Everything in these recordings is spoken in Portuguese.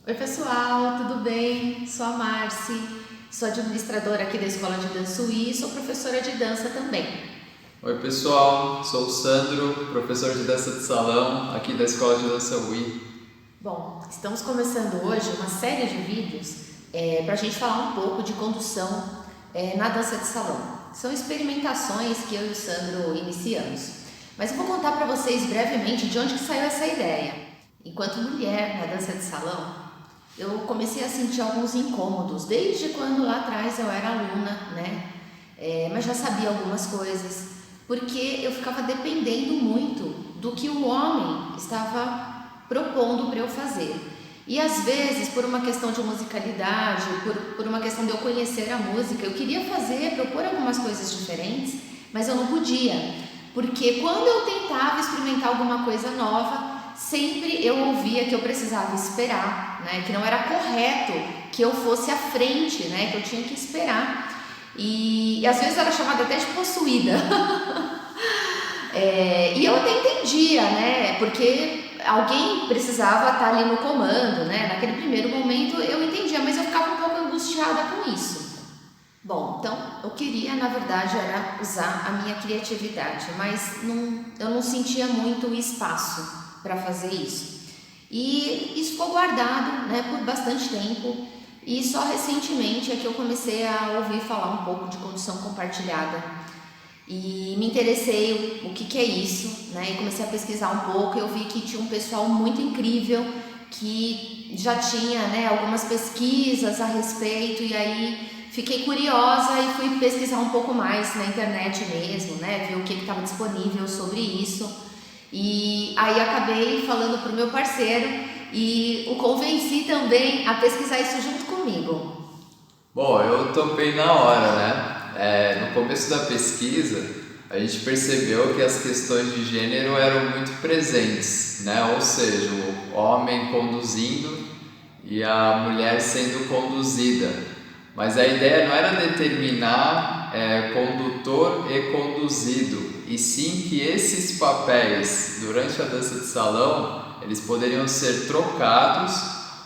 Oi pessoal, tudo bem? Sou a Marci, sou administradora aqui da Escola de Dança UI e sou professora de dança também. Oi pessoal, sou o Sandro, professor de dança de salão aqui da Escola de Dança UI. Bom, estamos começando hoje uma série de vídeos para a gente falar um pouco de condução na dança de salão. São experimentações que eu e o Sandro iniciamos, mas eu vou contar para vocês brevemente de onde que saiu essa ideia. Enquanto mulher na dança de salão, eu comecei a sentir alguns incômodos, desde quando lá atrás eu era aluna, né? Mas já sabia algumas coisas, porque eu ficava dependendo muito do que o homem estava propondo para eu fazer. E às vezes, por uma questão de musicalidade, por uma questão de eu conhecer a música, eu queria propor algumas coisas diferentes, mas eu não podia, porque quando eu tentava experimentar alguma coisa nova, sempre eu ouvia que eu precisava esperar, né? Que não era correto que eu fosse à frente, né? Que eu tinha que esperar. E às vezes era chamada até de possuída. E eu até entendia, né? Porque alguém precisava estar ali no comando, né? Naquele primeiro momento eu entendia, mas eu ficava um pouco angustiada com isso. Bom, então eu queria, na verdade, era usar a minha criatividade, mas eu não sentia muito espaço para fazer isso. E isso ficou guardado, né, por bastante tempo, e só recentemente é que eu comecei a ouvir falar um pouco de condução compartilhada. E me interessei o que é isso, né, e comecei a pesquisar um pouco. Eu vi que tinha um pessoal muito incrível que já tinha, né, algumas pesquisas a respeito, e aí fiquei curiosa e fui pesquisar um pouco mais na internet mesmo, né, ver o que estava disponível sobre isso. E aí acabei falando para o meu parceiro e o convenci também a pesquisar isso junto comigo. Bom, eu topei na hora, né? No começo da pesquisa, a gente percebeu que as questões de gênero eram muito presentes, né? Ou seja, o homem conduzindo e a mulher sendo conduzida. Mas a ideia não era determinar condutor e conduzido, e sim que esses papéis durante a dança de salão eles poderiam ser trocados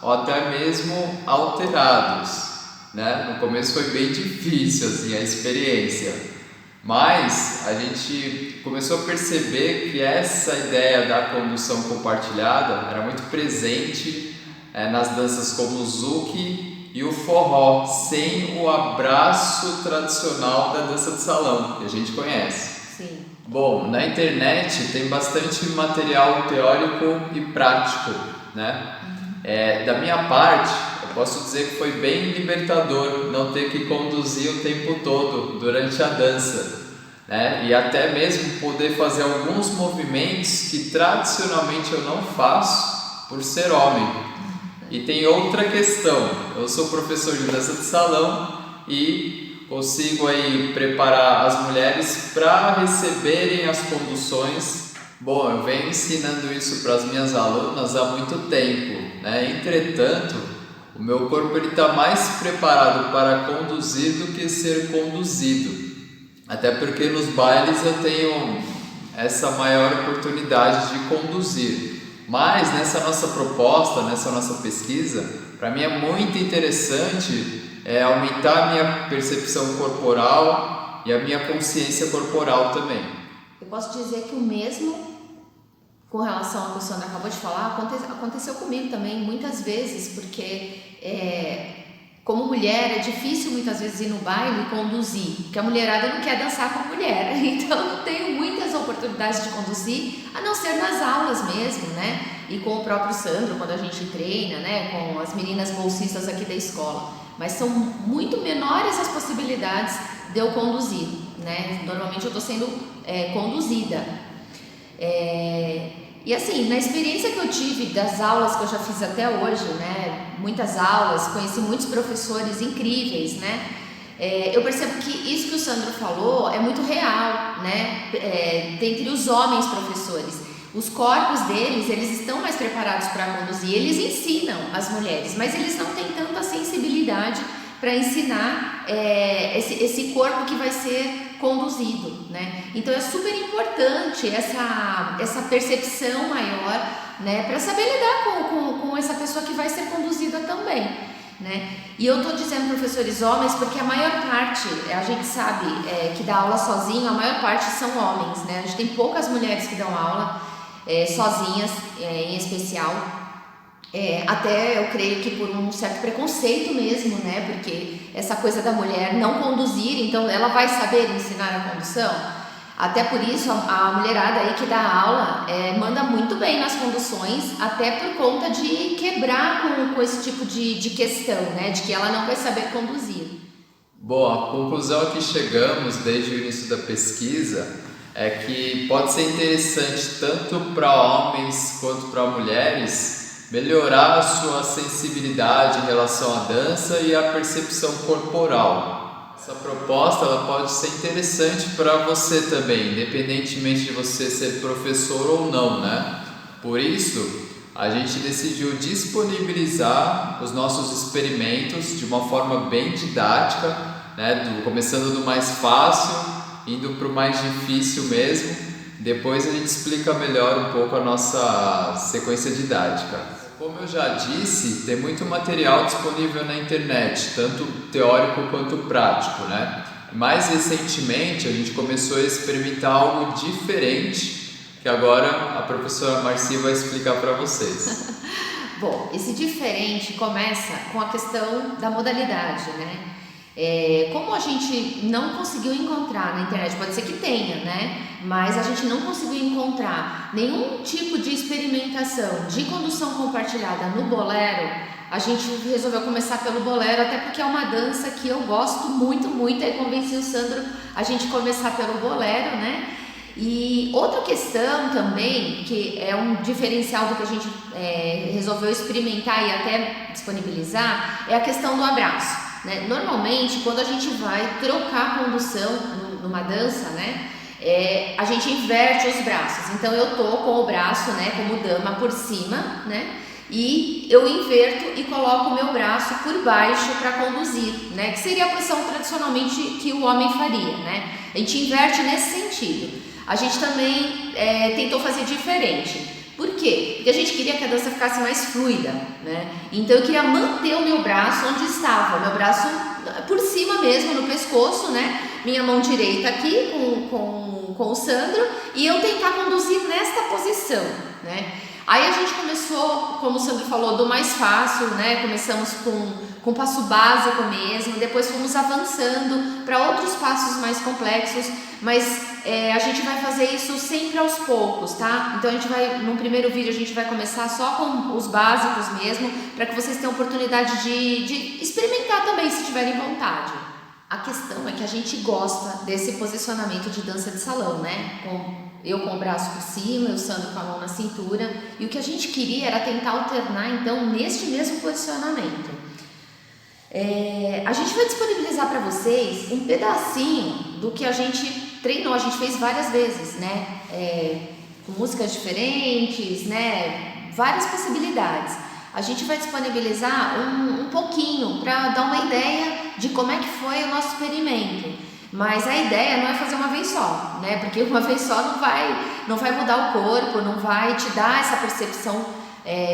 ou até mesmo alterados, né? No começo foi bem difícil assim a experiência, mas a gente começou a perceber que essa ideia da condução compartilhada era muito presente nas danças como o Zouk e o forró, sem o abraço tradicional da dança de salão, que a gente conhece. Sim. Bom, na internet tem bastante material teórico e prático, né? Da minha parte, eu posso dizer que foi bem libertador não ter que conduzir o tempo todo durante a dança, né? E até mesmo poder fazer alguns movimentos que tradicionalmente eu não faço por ser homem. E tem outra questão, eu sou professor de dança de salão e consigo aí preparar as mulheres para receberem as conduções. Bom, eu venho ensinando isso para as minhas alunas há muito tempo, né? Entretanto, o meu corpo está mais preparado para conduzir do que ser conduzido, até porque nos bailes eu tenho essa maior oportunidade de conduzir. Mas nessa nossa proposta, nessa nossa pesquisa, para mim é muito interessante aumentar a minha percepção corporal e a minha consciência corporal também. Eu posso dizer que o mesmo com relação ao que o Sandro acabou de falar aconteceu comigo também muitas vezes, porque como mulher é difícil muitas vezes ir no baile e conduzir, porque a mulherada não quer dançar com a mulher, então não tenho muitas oportunidades de conduzir, a não ser nas aulas mesmo, né? E com o próprio Sandro, quando a gente treina, né? Com as meninas bolsistas aqui da escola. Mas são muito menores as possibilidades de eu conduzir, né? Normalmente eu estou sendo conduzida. E assim, na experiência que eu tive das aulas que eu já fiz até hoje, né? Muitas aulas, conheci muitos professores incríveis, né? Eu percebo que isso que o Sandro falou é muito real, né? Dentre os homens professores. Os corpos deles, eles estão mais preparados para conduzir, eles ensinam as mulheres, mas eles não têm tanta sensibilidade para ensinar esse corpo que vai ser conduzido, né? Então é super importante essa percepção maior, né, para saber lidar com essa pessoa que vai ser conduzida bem, né? E eu tô dizendo professores homens porque a maior parte, a gente sabe que dá aula sozinho, a maior parte são homens, né? A gente tem poucas mulheres que dão aula sozinhas, em especial. Até eu creio que por um certo preconceito mesmo, né? Porque essa coisa da mulher não conduzir, então ela vai saber ensinar a condução. Até por isso a mulherada aí que dá aula manda muito bem nas conduções, até por conta de quebrar com esse tipo de questão, né? De que ela não vai saber conduzir. Bom, a conclusão a que chegamos desde o início da pesquisa é que pode ser interessante tanto para homens quanto para mulheres melhorar a sua sensibilidade em relação à dança e à percepção corporal. Essa proposta ela pode ser interessante para você também, independentemente de você ser professor ou não, né? Por isso, a gente decidiu disponibilizar os nossos experimentos de uma forma bem didática, né? Começando do mais fácil, indo para o mais difícil mesmo. Depois a gente explica melhor um pouco a nossa sequência didática. Como eu já disse, tem muito material disponível na internet, tanto teórico quanto prático, né? Mais recentemente a gente começou a experimentar algo diferente, que agora a professora Marci vai explicar para vocês. Bom, esse diferente começa com a questão da modalidade, né? Como a gente não conseguiu encontrar na internet, pode ser que tenha, né? Mas a gente não conseguiu encontrar nenhum tipo de experimentação de condução compartilhada no bolero, a gente resolveu começar pelo bolero, até porque é uma dança que eu gosto muito, muito, aí convenci o Sandro a gente começar pelo bolero, né? E outra questão também, que é um diferencial do que a gente resolveu experimentar e até disponibilizar, é a questão do abraço. Né? Normalmente, quando a gente vai trocar a condução numa dança, né, a gente inverte os braços. Então eu tô com o braço, né, como dama por cima, né, e eu inverto e coloco o meu braço por baixo para conduzir, né, que seria a posição tradicionalmente que o homem faria, né. A gente inverte nesse sentido. A gente também tentou fazer diferente. Por quê? Porque a gente queria que a dança ficasse mais fluida, né? Então eu queria manter o meu braço onde estava, meu braço por cima mesmo, no pescoço, né? Minha mão direita aqui com o Sandro e eu tentar conduzir nesta posição, né? Aí a gente começou, como o Sandro falou, do mais fácil, né? Começamos com passo básico mesmo, depois fomos avançando para outros passos mais complexos, mas a gente vai fazer isso sempre aos poucos, tá? Então a gente vai, no primeiro vídeo a gente vai começar só com os básicos mesmo, para que vocês tenham oportunidade de experimentar também, se tiverem vontade. A questão é que a gente gosta desse posicionamento de dança de salão, né? Eu com o braço por cima, o Sandro com a mão na cintura, e o que a gente queria era tentar alternar então neste mesmo posicionamento. A gente vai disponibilizar para vocês um pedacinho do que a gente treinou, a gente fez várias vezes, né? Com músicas diferentes, né? Várias possibilidades. A gente vai disponibilizar um pouquinho para dar uma ideia de como é que foi o nosso experimento. Mas a ideia não é fazer uma vez só, né? Porque uma vez só não vai mudar o corpo, não vai te dar essa percepção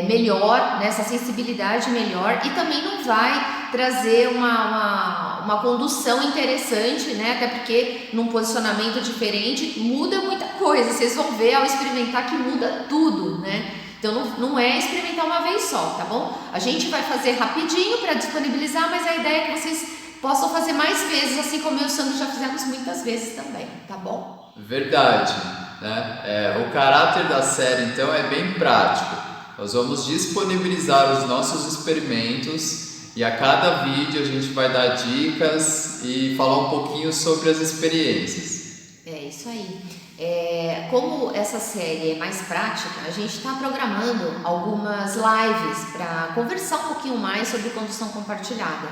melhor, né? Essa sensibilidade melhor, e também não vai trazer uma condução interessante, né? Até porque num posicionamento diferente muda muita coisa. Vocês vão ver ao experimentar que muda tudo, né? Então não é experimentar uma vez só, tá bom? A gente vai fazer rapidinho para disponibilizar, mas a ideia é que vocês possam fazer mais vezes, assim como eu e o Sandro já fizemos muitas vezes também, tá bom? Verdade, né? O caráter da série então é bem prático. Nós vamos disponibilizar os nossos experimentos e a cada vídeo a gente vai dar dicas e falar um pouquinho sobre as experiências. É isso aí. Como essa série é mais prática, a gente está programando algumas lives para conversar um pouquinho mais sobre condução compartilhada.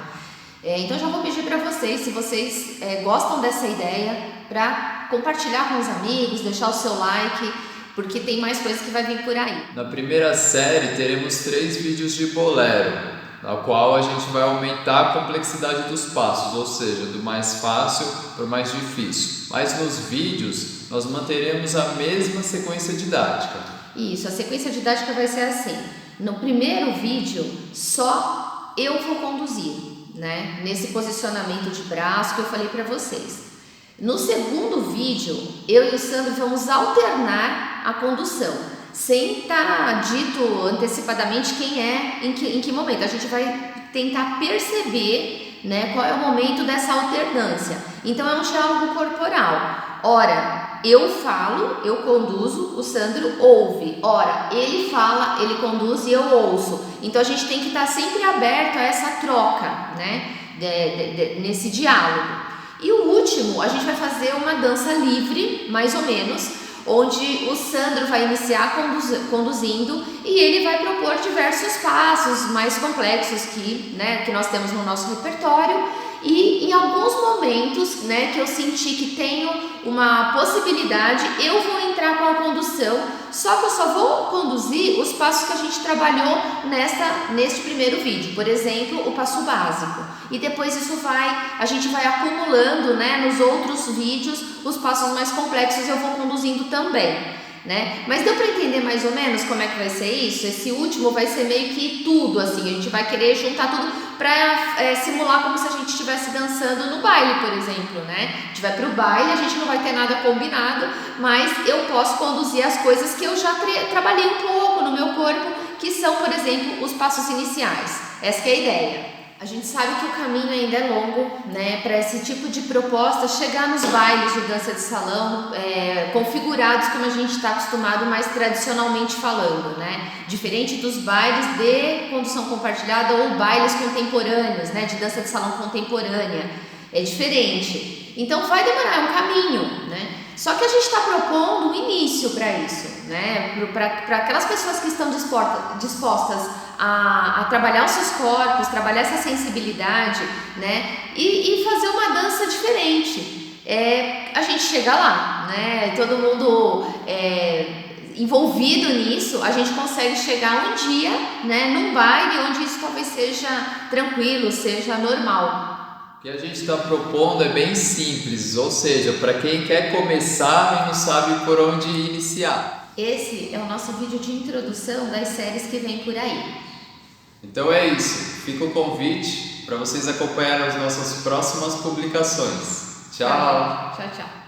Então já vou pedir para vocês, se vocês gostam dessa ideia, para compartilhar com os amigos, deixar o seu like, porque tem mais coisas que vai vir por aí. Na primeira série teremos 3 vídeos de bolero, na qual a gente vai aumentar a complexidade dos passos, ou seja, do mais fácil para o mais difícil. Mas nos vídeos nós manteremos a mesma sequência didática. Isso, a sequência didática vai ser assim: no primeiro vídeo, só eu vou conduzir, né? Nesse posicionamento de braço que eu falei para vocês. No segundo vídeo, eu e o Sandro vamos alternar a condução, sem estar dito antecipadamente quem é, em que momento. A gente vai tentar perceber, né, qual é o momento dessa alternância. Então é um diálogo corporal. Ora, eu falo, eu conduzo, o Sandro ouve. Ora, ele fala, ele conduz e eu ouço. Então a gente tem que estar sempre aberto a essa troca, né, nesse diálogo. E o último, a gente vai fazer uma dança livre, mais ou menos, onde o Sandro vai iniciar conduzindo e ele vai propor diversos passos mais complexos que nós temos no nosso repertório. E em alguns momentos, né, que eu senti que tenho uma possibilidade, eu vou entrar com a condução, só que eu só vou conduzir os passos que a gente trabalhou neste primeiro vídeo, por exemplo, o passo básico. E depois a gente vai acumulando, né, nos outros vídeos os passos mais complexos eu vou conduzindo também, né? Mas deu para entender mais ou menos como é que vai ser isso? Esse último vai ser meio que tudo, assim, a gente vai querer juntar tudo para simular como se a gente estivesse dançando no baile, por exemplo, né? A gente vai pro baile, a gente não vai ter nada combinado, mas eu posso conduzir as coisas que eu já trabalhei um pouco no meu corpo, que são, por exemplo, os passos iniciais. Essa que é a ideia. A gente sabe que o caminho ainda é longo, né, para esse tipo de proposta chegar nos bailes de dança de salão configurados como a gente está acostumado mais tradicionalmente falando, né, diferente dos bailes de condução compartilhada ou bailes contemporâneos, né, de dança de salão contemporânea, é diferente. Então vai demorar, é um caminho, né? Só que a gente está propondo um início para isso, né? Para aquelas pessoas que estão dispostas a trabalhar os seus corpos, trabalhar essa sensibilidade, né? E fazer uma dança diferente. A gente chega lá, né? Todo mundo envolvido nisso, a gente consegue chegar um dia, né, num baile onde isso talvez seja tranquilo, seja normal. O que a gente está propondo é bem simples, ou seja, para quem quer começar e não sabe por onde iniciar. Esse é o nosso vídeo de introdução das séries que vem por aí. Então é isso, fica o convite para vocês acompanharem as nossas próximas publicações. Tchau! Tchau, tchau.